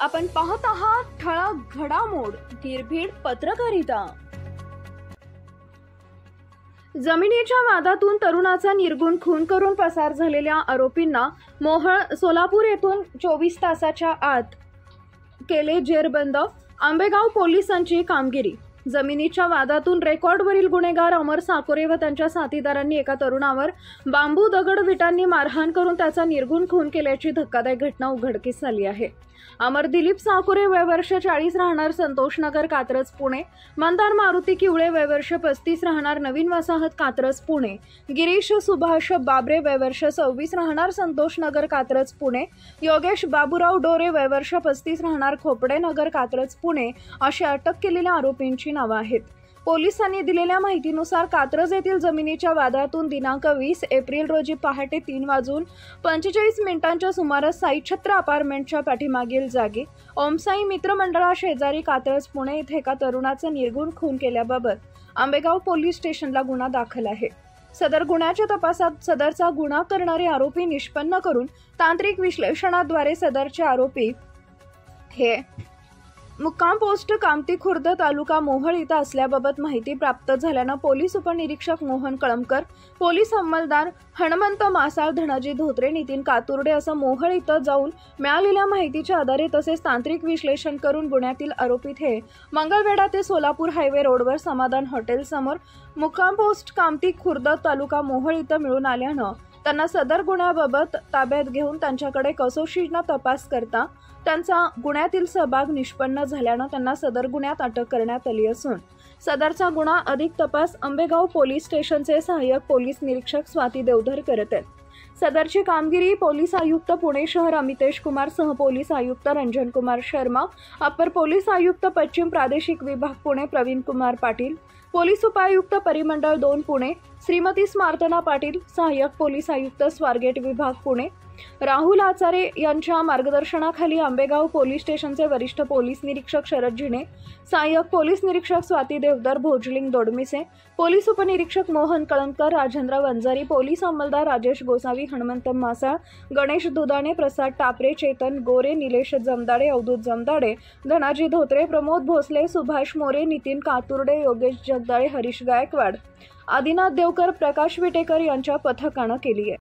आपण पाहत आहात ठळक घडामोड निर्भीड पत्रकारिता। जमिनीच्या वादातून तरुणाचा निर्गुण खून करून पसार झालेल्या आरोपींना मोहोळ सोलापूर येथून 24 तासाच्या आत केले जेरबंद। आंबेगाव पोलिसांची कामगिरी। जमिनीच्या वादातून रेकॉर्डवरील गुन्हेगार अमर साकोरे व त्यांच्या साथीदारांनी एका तरुणावर बांबू दगड विटांनी मारहाण करून त्याचा निर्गुण खून केल्याची धक्कादायक घटना उघडकीस आली आहे। अमर दिलीप साकोरे वय वर्ष 40 राहणार संतोषनगर कात्रज पुणे, मंदार मारुती किवळे वय वर्ष 35 राहणार नवीन वसाहत कात्रज पुणे, गिरीश सुभाष बाबरे वय वर्ष 26 राहणार संतोषनगर कात्रज पुणे, योगेश बाबूराव डोरे वय वर्ष 35 राहणार खोपडे नगर कात्रज पुणे अशी अटक केलेल्या आरोपींची नावे आहेत। पोलिसांनी दिलेल्या माहितीनुसार कात्रज येथील जमिनीच्या वादातून दिनांक 20 एप्रिल रोजी पहाटे 3:45 सुमारास साई छत्र अपार्टमेंटच्या पाठीमागील जागी ओमसाई मित्र मंडळा शेजारी कात्रज पुणे येथे एका तरुणाचा निर्गुण खून केल्याबाबत आंबेगाव पोलीस स्टेशनला गुन्हा दाखल आहे। सदर गुन्ह्याच्या तपासात सदरचा गुन्हा करणारे आरोपी निष्पन्न करून तांत्रिक विश्लेषणाद्वारे सदरचे आरोपी हे मुक्काम पोस्ट कामती खुर्द तालुका मोहोळ इथं असल्याबाबत माहिती प्राप्त झाल्यानं पोलीस उपनिरीक्षक मोहन कळमकर, पोलीस अंमलदार हनुमंत मासाळ, धनाजी धोत्रे, नितीन कातुर्डे असं मोहोळ इथं जाऊन मिळालेल्या माहितीच्या आधारे तसेच तांत्रिक विश्लेषण करून गुन्ह्यातील आरोपी हे मंगळवेढा ते सोलापूर हायवे रोडवर समाधान हॉटेल समोर मुक्काम पोस्ट कामती खुर्द तालुका मोहोळ इथं मिळून आल्यानं त्यांना सदर गुन्ह्याबाबत ताब्यात घेऊन त्यांच्याकडे कसोशीनं तपास करता त्यांचा गुन्ह्यातील सहभाग निष्पन्न झाल्यानं त्यांना सदर गुन्ह्यात अटक करण्यात आली असून सदरचा गुन्हा अधिक तपास आंबेगाव पोलीस स्टेशनचे सहाय्यक पोलीस निरीक्षक स्वाती देवधर करत आहेत। सदरची कामगिरी पोलीस आयुक्त पुणे शहर अमितेश कुमार, सह पोलीस आयुक्त रंजन कुमार शर्मा, अपर पोलीस आयुक्त पश्चिम प्रादेशिक विभाग पुणे प्रवीण कुमार पाटील, पोलीस उपायुक्त परिमंडळ 2 पुणे श्रीमती स्मार्तना पाटील, सहाय्यक पोलीस आयुक्त स्वारगेट विभाग पुणे राहुल आचारे यांच्या मार्गदर्शनाखाली आंबेगाव पोलीस स्टेशनचे वरिष्ठ पोलीस निरीक्षक शरद जिणे, सहाय्यक पोलीस निरीक्षक स्वाती देवधर, भोजलिंग दोडमिसे, पोलीस उपनिरीक्षक मोहन कळमकर, राजेंद्र वंजारी, पोलीस अंमलदार राजेश गोसावी, हनुमंत मासाळ, गणेश दुधाणे, प्रसाद टापरे, चेतन गोरे, निलेश जमदाडे, अवधूत जमदाडे, धनाजी धोत्रे, प्रमोद भोसले, सुभाष मोरे, नितीन कातुर्डे, योगेश जगदाळे, हरीश गायकवाड, आदिनाथ देवकर, प्रकाश विटेकर यांच्या पथकानं केली आहे।